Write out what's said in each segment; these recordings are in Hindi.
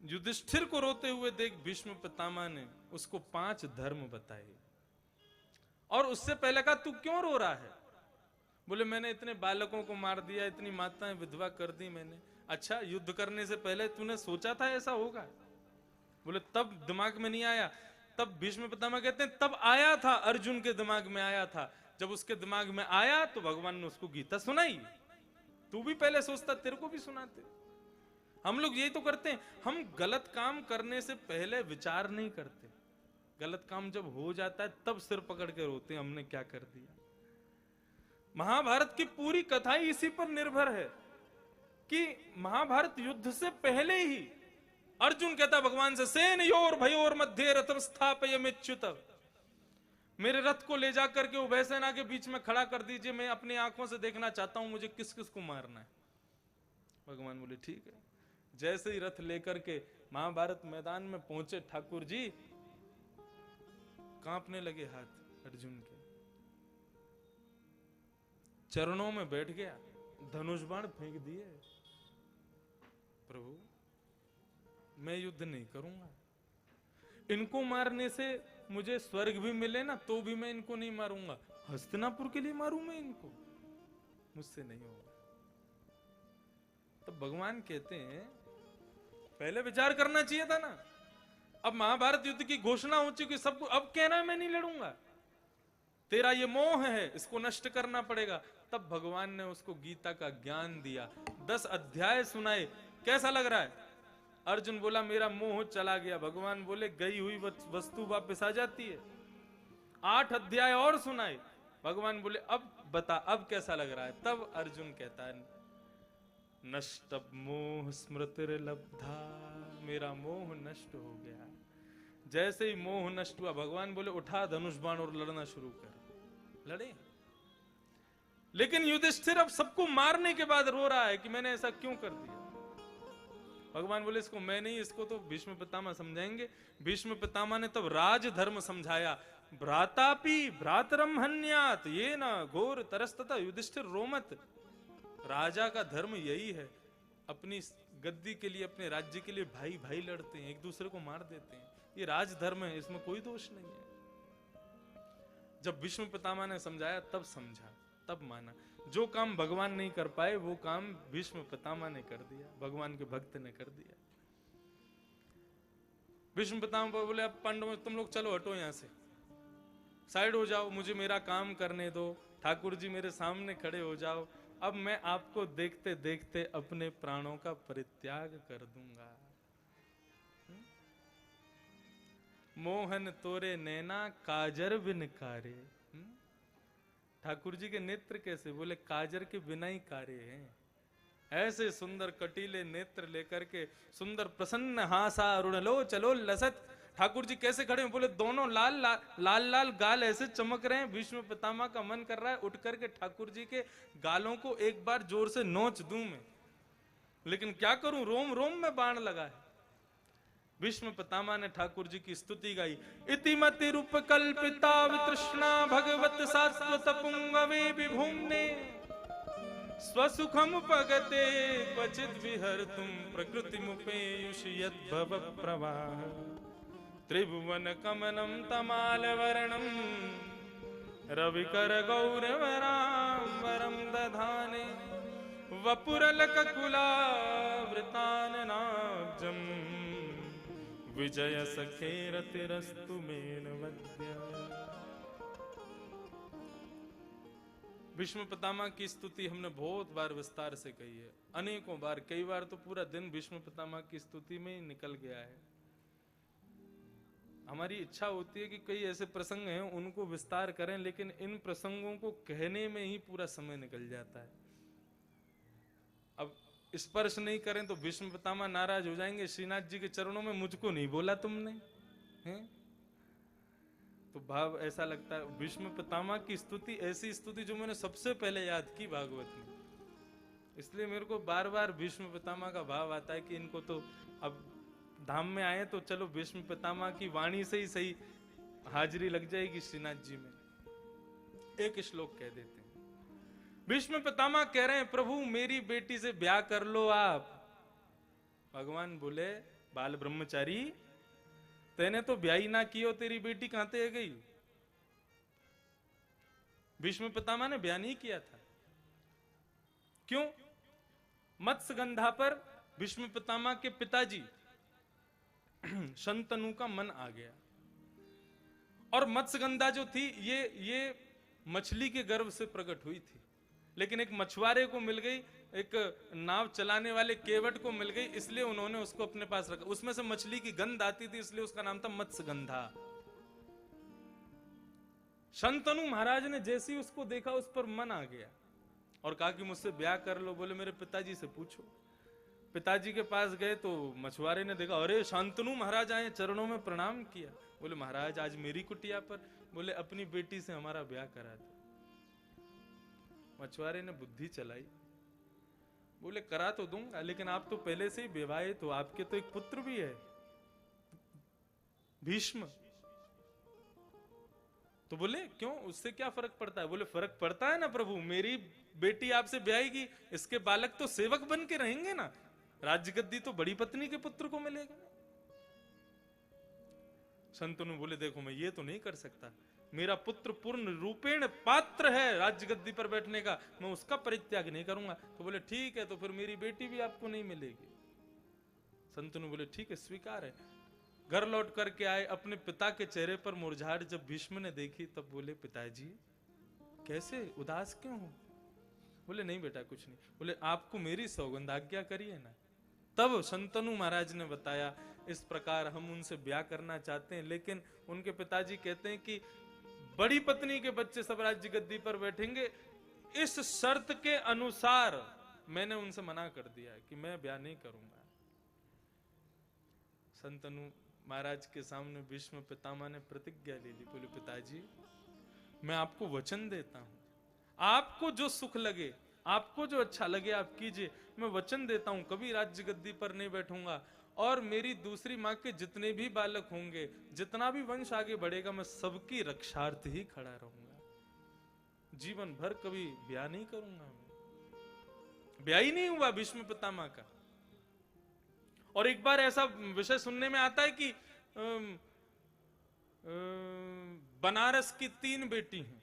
युधिष्ठिर को रोते हुए देख भीष्म पितामह ने उसको 5 धर्म बताए और उससे पहले कहा तू क्यों रो रहा है? बोले मैंने इतने बालकों को मार दिया, इतनी माताएं विधवा कर दी मैंने। अच्छा, युद्ध करने से पहले तूने सोचा था ऐसा होगा? बोले तब दिमाग में नहीं आया। तब भीष्म पितामह कहते हैं तब आया था, अर्जुन के दिमाग में आया था। जब उसके दिमाग में आया तो भगवान ने उसको गीता सुनाई। तू भी पहले सोचता, तेरे को भी सुनाते। हम लोग यही तो करते हैं, हम गलत काम करने से पहले विचार नहीं करते। गलत काम जब हो जाता है तब सिर पकड़ के रोते हैं हमने क्या कर दिया। महाभारत की पूरी कथा ही इसी पर निर्भर है कि महाभारत युद्ध से पहले ही अर्जुन कहता भगवान से, सेन योर भयोर मध्य रथम स्थापयमेच्युत, मेरे रथ को ले जाकर के उभय सेना के बीच में खड़ा कर दीजिए, मैं अपनी आंखों से देखना चाहता हूं मुझे किस किस को मारना है। भगवान बोले ठीक है। जैसे ही रथ लेकर के महाभारत मैदान में पहुंचे ठाकुर जी, कांपने लगे हाथ अर्जुन के, चरणों में बैठ गया, धनुष बाण फेंक दिए। प्रभु मैं युद्ध नहीं करूंगा, इनको मारने से मुझे स्वर्ग भी मिले ना तो भी मैं इनको नहीं मारूंगा, हस्तिनापुर के लिए मारूं मैं इनको, मुझसे नहीं होगा। तब भगवान कहते हैं पहले विचार करना चाहिए था ना। अब महाभारत युद्ध की घोषणा हो चुकी, सबको अब कहना है मैं नहीं लड़ूंगा, तेरा ये मोह है इसको नष्ट करना पड़ेगा। तब भगवान ने उसको गीता का ज्ञान दिया, 10 अध्याय सुनाए। कैसा लग रहा है? अर्जुन बोला मेरा मोह चला गया। भगवान बोले गई हुई वस्तु वापस आ जाती है। 8 अध्याय और सुनाए। भगवान बोले अब बता अब कैसा लग रहा है? तब अर्जुन कहता है नष्ट मोह स्मृतिर्लब्धा, मेरा मोह नष्ट हो गया। जैसे ही मोह नष्ट हुआ भगवान बोले उठा धनुष बाण और लड़ना शुरू कर। लड़े। लेकिन युधिष्ठिर अब सबको मारने के बाद रो रहा है कि मैंने ऐसा क्यों कर दिया। भगवान बोले इसको मैं नहीं, इसको तो भीष्म पितामह समझाएंगे। भीष्म पितामह ने तब राजधर्म समझाया। भ्रातापि भ्रातरम हन्यात ये न घोर तरस्तता युधिष्ठिर रोमत। राजा का धर्म यही है, अपनी गद्दी के लिए अपने राज्य के लिए भाई भाई लड़ते हैं, एक दूसरे को मार देते हैं, ये राजधर्म है, इसमें कोई दोष नहीं है। जब भीष्म पितामह ने समझाया तब समझा, तब माना। जो काम भगवान नहीं कर पाए वो काम भीष्म पितामह ने कर दिया, भगवान के भक्त ने कर दिया। भीष्म पितामह बोले अब पांडव तुम लोग चलो हटो यहां से, साइड हो जाओ, मुझे मेरा काम करने दो, ठाकुर जी मेरे सामने खड़े हो जाओ, अब मैं आपको देखते देखते अपने प्राणों का परित्याग कर दूंगा। मोहन तोरे नैना काजर बिन कारे। ठाकुर जी के नेत्र कैसे? बोले काजर के बिना ही कारे हैं। ऐसे सुंदर कटीले नेत्र लेकर के, सुंदर प्रसन्न हासा अरुण लो चलो लसत, ठाकुर जी कैसे खड़े हैं? बोले दोनों लाल लाल लाल लाल गाल ऐसे चमक रहे हैं। भीष्म पितामह का मन कर रहा है उठ करके ठाकुर जी के गालों को एक बार जोर से नोच दूं मैं, लेकिन क्या करूं, रोम रोम में बाण लगा है। भीष्म पितामह ने ठाकुर जी की स्तुति गाई। इतिमति रूप कल्पिता वितृष्णा भगवत सात्वत पुंगवे विभुम्ने, स्वसुखम पगते क्वचित विहर्तुम प्रकृति मुपेयुष यद्भव प्रवाह, त्रिभुवन कमलम तमाल वर्णम रविकर गौरवराम्बरम दधाने, वपुरलक कुलावृताननाब्जम विजय सखेरतिरस्तु मेन वद्य। भीष्म पितामह की स्तुति हमने बहुत बार विस्तार से कही है, अनेकों बार, कई बार तो पूरा दिन भीष्म पितामह की स्तुति में ही निकल गया है। हमारी इच्छा होती है कि कई ऐसे प्रसंग हैं उनको विस्तार करें, लेकिन इन प्रसंगों को कहने में ही पूरा समय निकल जाता है। अब स्पर्श नहीं करें तो भीष्म पितामह नाराज हो जाएंगे, श्रीनाथ जी के चरणों में मुझको नहीं बोला तुमने हैं? तो भाव ऐसा लगता है। भीष्म पितामह की स्तुति ऐसी स्तुति जो मैंने सबसे पहले याद की भागवत में, इसलिए मेरे को बार बार भीष्म पितामह का भाव आता है कि इनको तो अब धाम में आए तो चलो भीष्म पितामह की वाणी से ही सही हाजिरी लग जाएगी श्रीनाथ जी में। एक श्लोक कह देते हैं। भीष्म पितामह कह रहे हैं प्रभु मेरी बेटी से ब्याह कर लो आप। भगवान बोले बाल ब्रह्मचारी, तेने तो ब्याही ना की हो, तेरी बेटी कहां ते गई? भीष्म पितामह ने ब्याह नहीं किया था। क्यों? मत्स्यगंधा पर भीष्म पितामह के पिताजी शंतनु का मन आ गया। और मत्स्यगंधा जो थी ये मछली के गर्भ से प्रकट हुई थी, लेकिन एक मछुआरे को मिल गई, एक नाव चलाने वाले केवट को मिल गई, इसलिए उन्होंने उसको अपने पास रखा। उसमें से मछली की गंध आती थी, इसलिए उसका नाम था मत्स्यगंधा। शंतनु महाराज ने जैसे ही उसको देखा, उस पर मन आ गया और कहा कि मुझसे ब्याह कर लो। बोले मेरे पिताजी से पूछो। पिताजी के पास गए तो मछुआरे ने देखा, अरे शांतनु महाराज आए, चरणों में प्रणाम किया। बोले महाराज आज मेरी कुटिया पर, बोले अपनी बेटी से हमारा ब्याह करा दो। मछुआरे ने बुद्धि चलाई, बोले करा तो दूंगा, लेकिन आप तो पहले से ही विवाहित हो, आपके तो एक पुत्र भी है भीष्म। तो बोले क्यों, उससे क्या फर्क पड़ता है? बोले फर्क पड़ता है ना प्रभु, मेरी बेटी आपसे ब्याहेगी, इसके बालक तो सेवक बन के रहेंगे ना, राज्य गद्दी तो बड़ी पत्नी के पुत्र को मिलेगा। शंतनु बोले देखो मैं ये तो नहीं कर सकता, मेरा पुत्र पूर्ण रूपेण पात्र है राज्य गद्दी पर बैठने का, मैं उसका परित्याग नहीं करूंगा। तो बोले ठीक है, तो फिर मेरी बेटी भी आपको नहीं मिलेगी। शंतनु बोले ठीक है, स्वीकार है। घर लौट करके आए, अपने पिता के चेहरे पर मुरझाहट जब भीष्म ने देखी, तब बोले पिताजी कैसे उदास क्यों हो? बोले नहीं बेटा कुछ नहीं। बोले आपको मेरी सौगंध, आज्ञा करिए ना। तब शंतनु महाराज ने बताया इस प्रकार हम उनसे ब्याह करना चाहते हैं, लेकिन उनके पिताजी कहते हैं कि बड़ी पत्नी के बच्चे सब राज्य गद्दी पर बैठेंगे, इस शर्त के अनुसार मैंने उनसे मना कर दिया है कि मैं ब्याह नहीं करूंगा। शंतनु महाराज के सामने भीष्म पितामह ने प्रतिज्ञा ले ली। बोले पिताजी मैं आपको वचन देता हूं, आपको जो सुख लगे, आपको जो अच्छा लगे आप कीजिए, मैं वचन देता हूं कभी राज्य गद्दी पर नहीं बैठूंगा, और मेरी दूसरी मां के जितने भी बालक होंगे, जितना भी वंश आगे बढ़ेगा, मैं सबकी रक्षार्थ ही खड़ा रहूंगा, जीवन भर कभी ब्याह नहीं करूंगा। ब्याह ही नहीं हुआ भीष्म पितामह का। और एक बार ऐसा विषय सुनने में आता है कि बनारस की 3 बेटी हैं,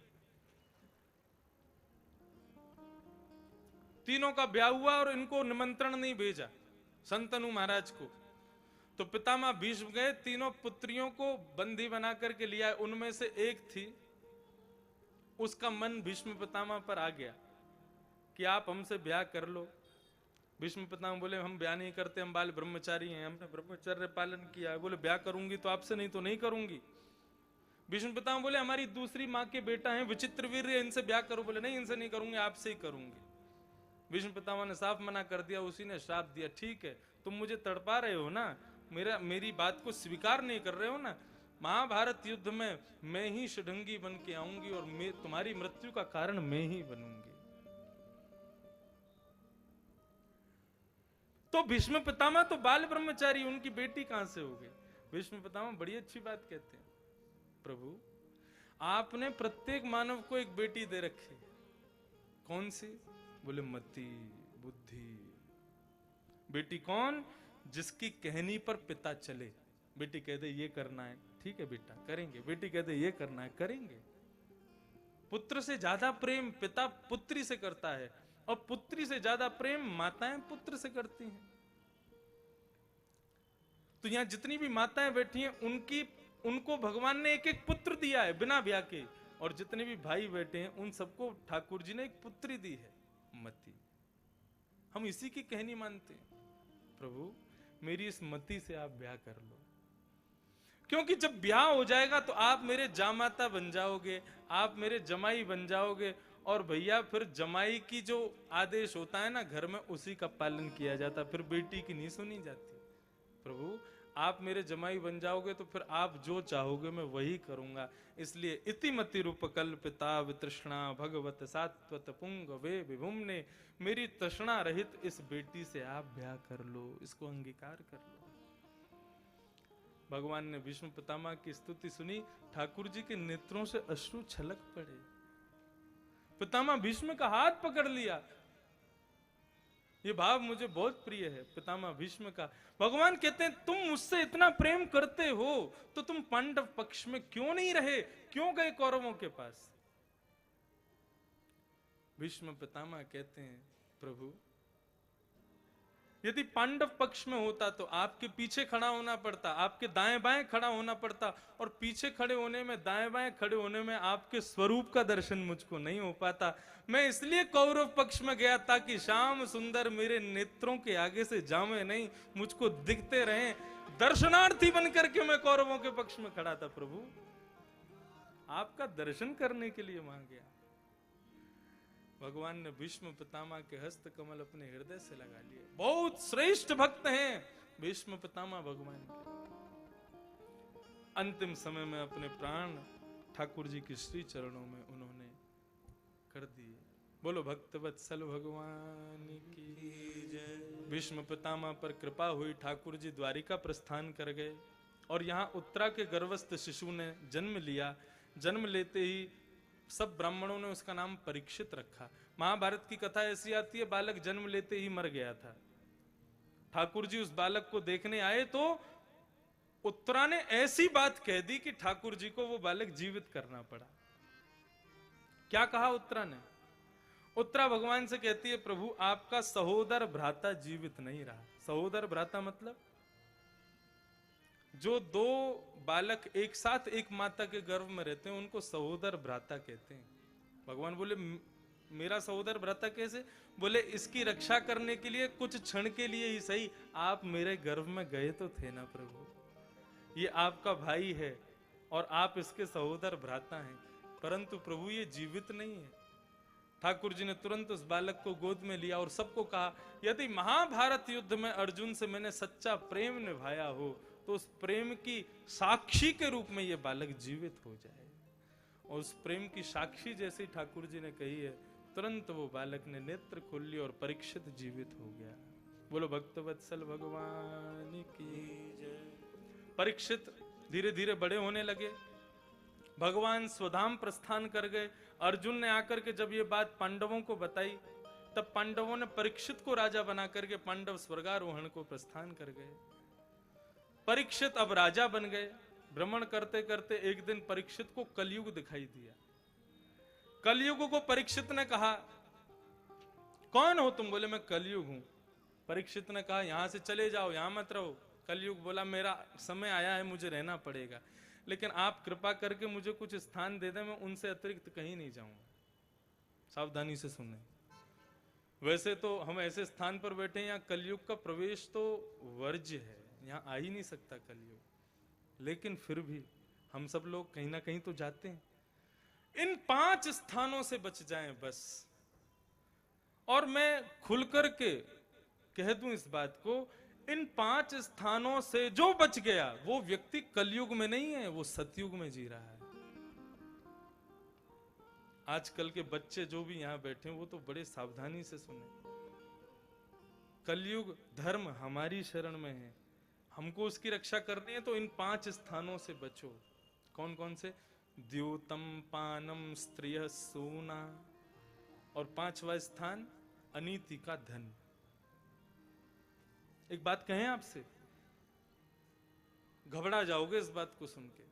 तीनों का ब्याह हुआ और इनको निमंत्रण नहीं भेजा शंतनु महाराज को। तो पितामह भीष्म गए, तीनों पुत्रियों को बंदी बना करके लिया। उनमें से एक थी, उसका मन भीष्म पितामह पर आ गया कि आप हमसे ब्याह कर लो। भीष्म पितामह बोले हम ब्याह नहीं करते, हम बाल ब्रह्मचारी हैं, हमने ब्रह्मचर्य पालन किया है। बोले ब्याह करूंगी तो आपसे, नहीं तो नहीं करूंगी। भीष्म पितामह बोले हमारी दूसरी माँ के बेटा हैं विचित्रवीर, इनसे ब्याह करो। बोले नहीं इनसे नहीं करूंगी, आपसे ही करूंगी। भीष्म पितामह ने साफ मना कर दिया। उसी ने श्राप दिया, ठीक है तुम मुझे तड़पा रहे हो ना, मेरी बात को स्वीकार नहीं कर रहे हो ना, महाभारत युद्ध में मैं ही षडंगी बन के आऊंगी और तुम्हारी मृत्यु का कारण मैं ही बनूंगी। तो भीष्म पितामह तो बाल ब्रह्मचारी, उनकी बेटी कहां से हो गई? भीष्म पितामह बड़ी अच्छी बात कहते हैं, प्रभु आपने प्रत्येक मानव को एक बेटी दे रखी, कौन सी? बोले मति बुद्धि। बेटी कौन? जिसकी कहनी पर पिता चले। बेटी कह दे ये करना है, ठीक है बेटा करेंगे, बेटी कह दे ये करना है, करेंगे। पुत्र से ज्यादा प्रेम पिता पुत्री से करता है, और पुत्री से ज्यादा प्रेम माताएं पुत्र से करती हैं। तो यहां जितनी भी माताएं बैठी हैं, उनको भगवान ने एक एक पुत्र दिया है बिना ब्याह के, और जितने भी भाई बैठे हैं उन सबको ठाकुर जी ने एक पुत्री दी है, मति। हम इसी की कहनी मानते हैं, प्रभु मेरी इस मति से आप ब्याह कर लो, क्योंकि जब ब्याह हो जाएगा तो आप मेरे जामाता बन जाओगे, आप मेरे जमाई बन जाओगे, और भैया फिर जमाई की जो आदेश होता है ना घर में, उसी का पालन किया जाता, फिर बेटी की नहीं सुनी जाती। प्रभु आप मेरे जमाई बन जाओगे तो फिर आप जो चाहोगे मैं वही करूंगा। इसलिए इति मति रूप कल्पिता वितृष्णा भगवत सात्वत पुंग वे विभुम्ने, मेरी तृष्णा रहित इस बेटी से आप ब्याह कर लो, इसको अंगीकार कर लो। भगवान ने भीष्म पितामह की स्तुति सुनी, ठाकुर जी के नेत्रों से अश्रु छलक पड़े। पितामह भीष्म का हाथ पकड़ लिया, ये भाव मुझे बहुत प्रिय है पितामह भीष्म का। भगवान कहते हैं तुम मुझसे इतना प्रेम करते हो तो तुम पांडव पक्ष में क्यों नहीं रहे, क्यों गए कौरवों के पास? भीष्म पितामह कहते हैं प्रभु यदि पांडव पक्ष में होता तो आपके पीछे खड़ा होना पड़ता, आपके दाएं बाएं खड़ा होना पड़ता, और पीछे खड़े होने में, दाएं बाएं खड़े होने में आपके स्वरूप का दर्शन मुझको नहीं हो पाता। मैं इसलिए कौरव पक्ष में गया ताकि श्याम सुंदर मेरे नेत्रों के आगे से जामे नहीं, मुझको दिखते रहें। दर्शनार्थी बनकर के मैं कौरवों के पक्ष में खड़ा था प्रभु, आपका दर्शन करने के लिए वहां गया। भगवान ने भीष्म पितामह के हस्त कमल अपने हृदय से लगा लिए। बहुत श्रेष्ठ भक्त हैं भीष्म पितामह भगवान के। अंतिम समय में अपने प्राण ठाकुर जी के श्री चरणों में उन्होंने कर दिए। बोलो भक्त वत्सल भगवान की जय। भीष्म पितामह पर कृपा हुई, ठाकुर जी द्वारिका प्रस्थान कर गए और यहाँ उत्तरा के गर्भस्थ शिशु ने जन्म लिया। जन्म लेते ही सब ब्राह्मणों ने उसका नाम परीक्षित रखा। महाभारत की कथा ऐसी आती है, बालक जन्म लेते ही मर गया था। ठाकुर जी उस बालक को देखने आए तो उत्तरा ने ऐसी बात कह दी कि ठाकुर जी को वो बालक जीवित करना पड़ा। क्या कहा उत्तरा ने? उत्तरा भगवान से कहती है प्रभु आपका सहोदर भ्राता जीवित नहीं रहा। सहोदर भ्राता मतलब जो दो बालक एक साथ एक माता के गर्भ में रहते हैं उनको सहोदर भ्राता कहते हैं। भगवान बोले मेरा सहोदर भ्राता कैसे? बोले इसकी रक्षा करने के लिए कुछ क्षण के लिए ही सही आप मेरे गर्भ में गए तो थे ना प्रभु, ये आपका भाई है और आप इसके सहोदर भ्राता हैं, परंतु प्रभु ये जीवित नहीं है। ठाकुर जी ने तुरंत उस बालक को गोद में लिया और सबको कहा यदि महाभारत युद्ध में अर्जुन से मैंने सच्चा प्रेम निभाया हो तो उस प्रेम की साक्षी के रूप में यह बालक जीवित हो जाए। और उस प्रेम की साक्षी जैसी ठाकुर जी ने कही है, तुरंत वो बालक ने नेत्र खोल लिए और परीक्षित जीवित हो गया। बोलो भक्तवत्सल भगवान की जय। परीक्षित धीरे धीरे बड़े होने लगे, भगवान स्वधाम प्रस्थान कर गए। अर्जुन ने आकर के जब ये बात पांडवों को बताई तब पांडवों ने परीक्षित को राजा बना करके पांडव स्वर्गारोहण को प्रस्थान कर गए। परीक्षित अब राजा बन गए। भ्रमण करते करते एक दिन परीक्षित को कलयुग दिखाई दिया। कलयुग को परीक्षित ने कहा कौन हो तुम? बोले मैं कलयुग हूं। परीक्षित ने कहा यहां से चले जाओ, यहां मत रहो। कलयुग बोला मेरा समय आया है, मुझे रहना पड़ेगा, लेकिन आप कृपा करके मुझे कुछ स्थान दे दें, मैं उनसे अतिरिक्त कहीं नहीं जाऊंगा। सावधानी से सुने, वैसे तो हम ऐसे स्थान पर बैठे हैं यहाँ कलयुग का प्रवेश तो वर्ज्य है, यहाँ आ ही नहीं सकता कलयुग, लेकिन फिर भी हम सब लोग कहीं ना कहीं तो जाते हैं। इन 5 स्थानों से बच जाएं बस। और मैं खुल करके कह दूं इस बात को, इन 5 स्थानों से जो बच गया वो व्यक्ति कलयुग में नहीं है, वो सतयुग में जी रहा है। आजकल के बच्चे जो भी यहां बैठे हैं वो तो बड़े सावधानी से सुने। कलयुग धर्म हमारी शरण में है, हमको उसकी रक्षा करनी है, तो इन 5 स्थानों से बचो। कौन कौन से? द्योतम पानम स्त्रिय सोना, और 5वां स्थान अनीति का धन। एक बात कहें आपसे, घबरा जाओगे इस बात को सुन के।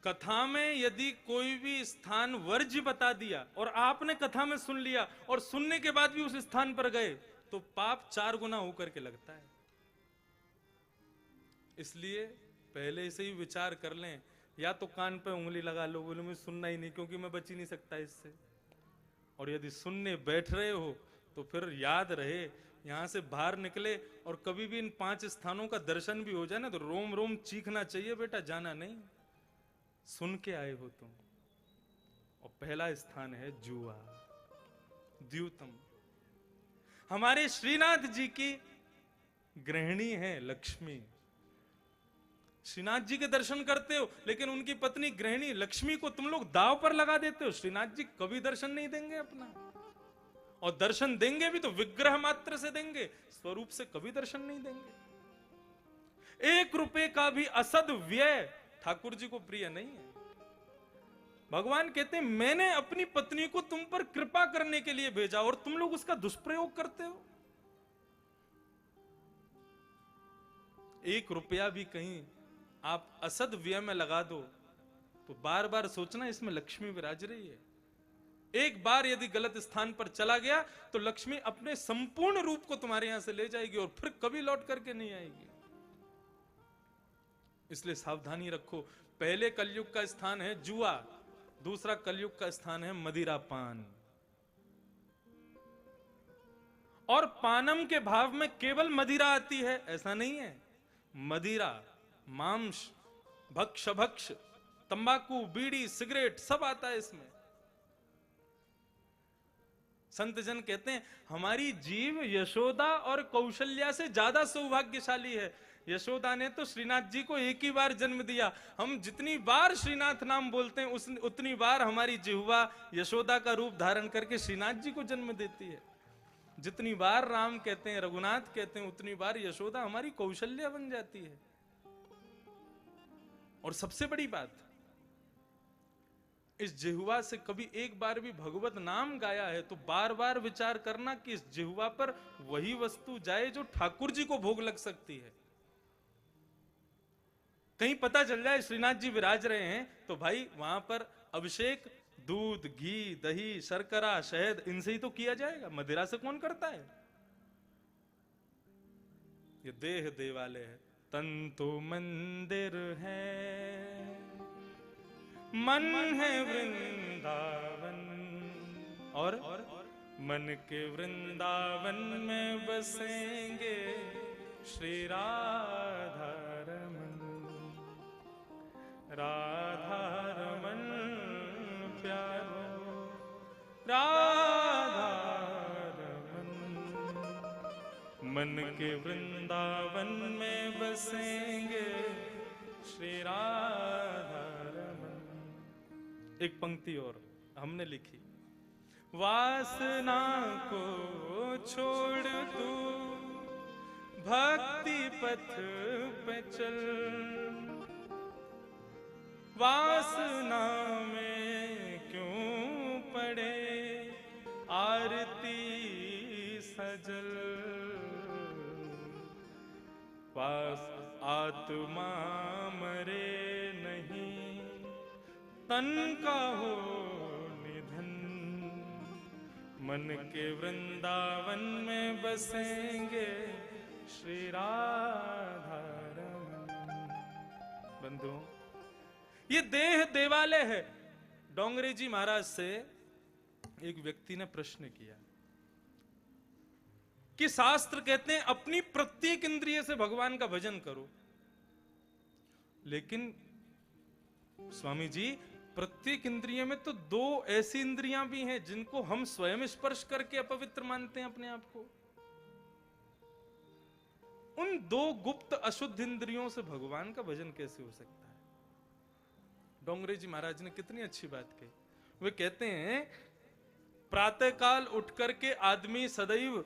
कथा में यदि कोई भी स्थान वर्ज्य बता दिया और आपने कथा में सुन लिया और सुनने के बाद भी उस स्थान पर गए तो पाप 4 गुना होकर के लगता है। इसलिए पहले से ही विचार कर लें, या तो कान पे उंगली लगा लो, बोले मैं सुनना ही नहीं क्योंकि मैं बच ही नहीं सकता इससे। और यदि सुनने बैठ रहे हो तो फिर याद रहे, यहां से बाहर निकले और कभी भी इन 5 स्थानों का दर्शन भी हो जाए ना तो रोम रोम चीखना चाहिए, बेटा जाना नहीं, सुन के आए हो तुम। और पहला स्थान है जुआ, द्यूतम। हमारे श्रीनाथ जी की गृहिणी है लक्ष्मी। श्रीनाथ जी के दर्शन करते हो लेकिन उनकी पत्नी गृहिणी लक्ष्मी को तुम लोग दाव पर लगा देते हो। श्रीनाथ जी कभी दर्शन नहीं देंगे अपना, और दर्शन देंगे भी तो विग्रह मात्र से देंगे, स्वरूप से कभी दर्शन नहीं देंगे। 1 रुपए का भी असद व्यय ठाकुर जी को प्रिय नहीं है। भगवान कहते हैं मैंने अपनी पत्नी को तुम पर कृपा करने के लिए भेजा और तुम लोग उसका दुष्प्रयोग करते हो। 1 रुपया भी कहीं आप असद व्यय में लगा दो तो बार बार सोचना इसमें लक्ष्मी विराज रही है। एक बार यदि गलत स्थान पर चला गया तो लक्ष्मी अपने संपूर्ण रूप को तुम्हारे यहां से ले जाएगी और फिर कभी लौट करके नहीं आएगी। इसलिए सावधानी रखो। पहले कलयुग का स्थान है जुआ, दूसरा कलयुग का स्थान है मदिरा पान। और पानम के भाव में केवल मदिरा आती है ऐसा नहीं है। मदिरा, मांस, भक्ष, तंबाकू, बीड़ी, सिगरेट सब आता है इसमें। संत जन कहते हैं हमारी जीव यशोदा और कौशल्या से ज्यादा सौभाग्यशाली है। यशोदा ने तो श्रीनाथ जी को एक ही बार जन्म दिया। हम जितनी बार श्रीनाथ नाम बोलते हैं उतनी बार हमारी जिह्वा यशोदा का रूप धारण करके श्रीनाथ जी को जन्म देती है। जितनी बार राम कहते हैं, रघुनाथ कहते हैं, उतनी बार यशोदा हमारी कौशल्या बन जाती है। और सबसे बड़ी बात, इस जिह्वा से कभी एक बार भी भगवत नाम गाया है तो बार बार विचार करना कि इस जिह्वा पर वही वस्तु जाए जो ठाकुर जी को भोग लग सकती है। कहीं पता चल जाए श्रीनाथ जी विराज रहे हैं तो भाई वहां पर अभिषेक दूध, घी, दही, शर्करा, शहद इनसे ही तो किया जाएगा। मदिरा से कौन करता है? ये देह देवालय है, तन तो मंदिर है, मन है वृंदावन, और मन के वृंदावन में बसेंगे श्री राधा रमन। राधा रमन प्यारो, राधा रमन, मन के वृंदावन में बसेंगे श्री राधा रमन। एक पंक्ति और हमने लिखी, वासना को छोड़ तू भक्ति पथ पे चल, वासना में क्यों पड़े आरती सजल, पास आत्मा मरे नहीं तन का हो निधन, मन के वृंदावन में बसेंगे श्री राधा रमन। बंधुओं, ये देह देवालय है। डोंगरे जी महाराज से एक व्यक्ति ने प्रश्न किया कि शास्त्र कहते हैं अपनी प्रत्येक इंद्रिय से भगवान का भजन करो, लेकिन स्वामी जी प्रत्येक इंद्रिय में तो 2 ऐसी इंद्रियां भी हैं जिनको हम स्वयं स्पर्श करके अपवित्र मानते हैं अपने आप को। उन 2 गुप्त अशुद्ध इंद्रियों से भगवान का भजन कैसे हो सकता है? डोंगरे जी महाराज ने कितनी अच्छी बात कही। वे कहते हैं प्रातःकाल उठ करके आदमी सदैव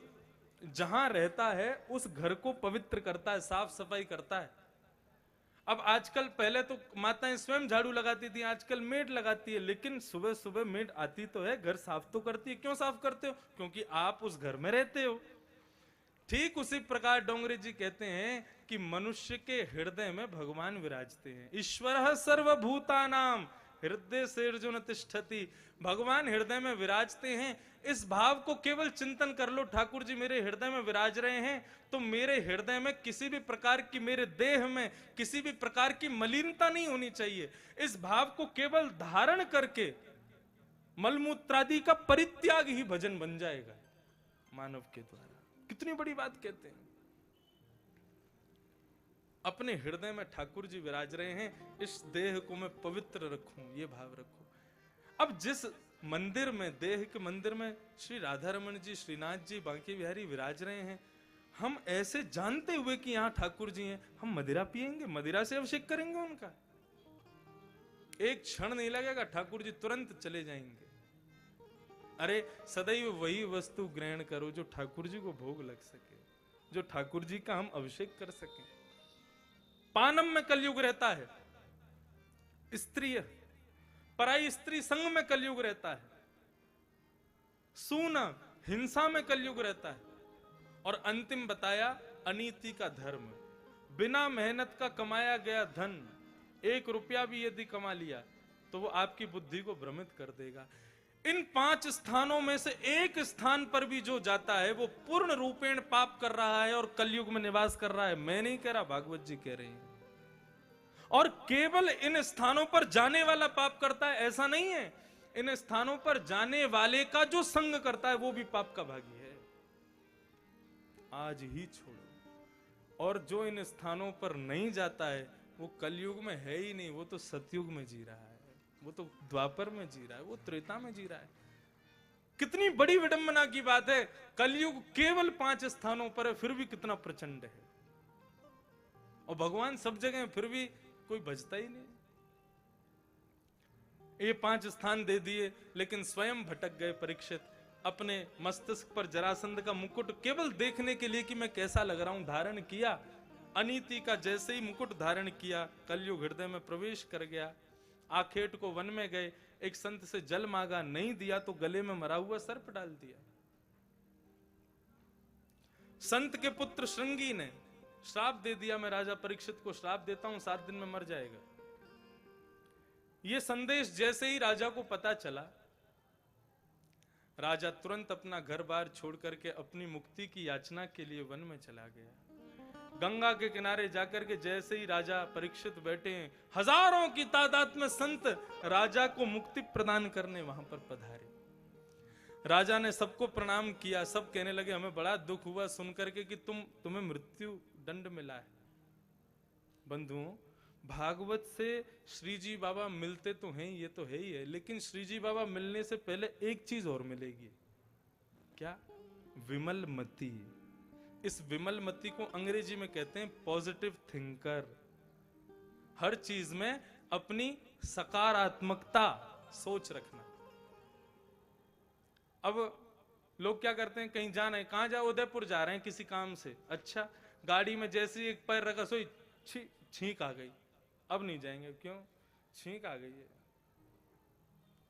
जहां रहता है उस घर को पवित्र करता है, साफ सफाई करता है। अब आजकल, पहले तो माताएं स्वयं झाड़ू लगाती थी, आजकल मेड लगाती है, लेकिन सुबह सुबह मेड आती तो है, घर साफ तो करती है। क्यों साफ करते हो? क्योंकि आप उस घर में रहते हो। ठीक उसी प्रकार डोंगरे जी कहते हैं कि मनुष्य के हृदय में भगवान विराजते हैं। ईश्वरः सर्वभूतानां हृदय से अर्जुन तिष्ठति। भगवान हृदय में विराजते हैं। इस भाव को केवल चिंतन कर लो, ठाकुर जी मेरे हृदय में विराज रहे हैं तो मेरे हृदय में किसी भी प्रकार की, मेरे देह में किसी भी प्रकार की मलिनता नहीं होनी चाहिए। इस भाव को केवल धारण करके मलमूत्रादि का परित्याग ही भजन बन जाएगा मानव के द्वारा। कितनी बड़ी बात कहते हैं। अपने हृदय में ठाकुर जी विराज रहे हैं, इस देह को मैं पवित्र रखूं, ये भाव रखो। अब जिस मंदिर में, देह के मंदिर में श्री राधा रमन जी, श्रीनाथ जी, बांके बिहारी विराज रहे हैं, हम ऐसे जानते हुए कि यहां ठाकुर जी हैं, हम मदिरा पिएंगे, मदिरा से अभिषेक करेंगे उनका? एक क्षण नहीं लगेगा, ठाकुर जी तुरंत चले जाएंगे। अरे सदैव वही वस्तु ग्रहण करो जो ठाकुर जी को भोग लग सके, जो ठाकुर जी का हम अभिषेक कर सकें। पानम में कलयुग रहता है, स्त्रीय पराई स्त्री संग में कलयुग रहता है, सूना हिंसा में कलयुग रहता है, और अंतिम बताया अनीति का धर्म। बिना मेहनत का कमाया गया धन, 1 रुपया भी यदि कमा लिया तो वो आपकी बुद्धि को भ्रमित कर देगा। इन 5 स्थानों में से एक स्थान पर भी जो जाता है वो पूर्ण रूपेण पाप कर रहा है और कलयुग में निवास कर रहा है। मैं नहीं कह रहा, भागवत जी कह रहे हैं। और केवल इन स्थानों पर जाने वाला पाप करता है ऐसा नहीं है, इन स्थानों पर जाने वाले का जो संग करता है वो भी पाप का भागी है। आज ही छोड़ो। और जो इन स्थानों पर नहीं जाता है वो कलयुग में है ही नहीं, वो तो सतयुग में जी रहा है, वो तो द्वापर में जी रहा है, वो त्रेता में जी रहा है। कितनी बड़ी विडंबना की बात है, कलयुग केवल 5 स्थानों पर है, फिर भी कितना प्रचंड है। और भगवान सब जगह है, फिर भी कोई बचता ही नहीं। ये 5 स्थान दे दिए, लेकिन स्वयं भटक गए परीक्षित। अपने मस्तिष्क पर जरासंध का मुकुट केवल देखने के लिए कि मैं कैसा लग रहा हूं धारण किया। अनीति का जैसे ही मुकुट धारण किया, कलयुग हृदय में प्रवेश कर गया। आखेट को वन में गए, एक संत से जल मांगा, नहीं दिया तो गले में मरा हुआ सर्प डाल दिया। संत के पुत्र श्रृंगी ने श्राप दे दिया, मैं राजा परीक्षित को श्राप देता हूं, 7 दिन में मर जाएगा। यह संदेश जैसे ही राजा को पता चला, राजा तुरंत अपना घर बार छोड़ करके अपनी मुक्ति की याचना के लिए वन में चला गया। गंगा के किनारे जाकर के जैसे ही राजा परीक्षित बैठे हैं, हजारों की तादाद में संत राजा को मुक्ति प्रदान करने वहां पर पधारे। राजा ने सबको प्रणाम किया। सब कहने लगे हमें बड़ा दुख हुआ सुनकर के कि तुम्हें मृत्यु दंड मिला है। बंधुओं, भागवत से श्री जी बाबा मिलते तो हैं, ये तो है ही है, लेकिन श्री जी बाबा मिलने से पहले एक चीज और मिलेगी। क्या? विमल मति। इस विमल मति को अंग्रेजी में कहते हैं पॉजिटिव थिंकर। हर चीज में अपनी सकारात्मकता सोच रखना। अब लोग क्या करते हैं, कहीं जाना है, कहां जाओ? उदयपुर जा रहे हैं किसी काम से। अच्छा, गाड़ी में जैसे ही एक पैर रखा, सोई छींक आ गई, अब नहीं जाएंगे। क्यों? छींक आ गई है,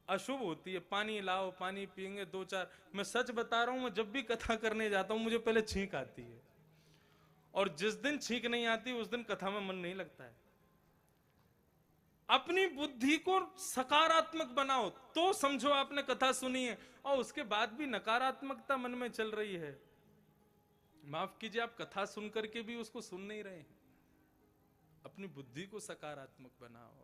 अशुभ होती है। पानी लाओ, पानी पिएंगे 2-4। मैं सच बता रहा हूं, मैं जब भी कथा करने जाता हूं मुझे पहले छींक आती है, और जिस दिन छींक नहीं आती उस दिन कथा में मन नहीं लगता है। अपनी बुद्धि को सकारात्मक बनाओ तो समझो आपने कथा सुनी है, और उसके बाद भी नकारात्मकता मन में चल रही है, माफ कीजिए, आप कथा सुन करके भी उसको सुन नहीं रहे हैं। अपनी बुद्धि को सकारात्मक बनाओ।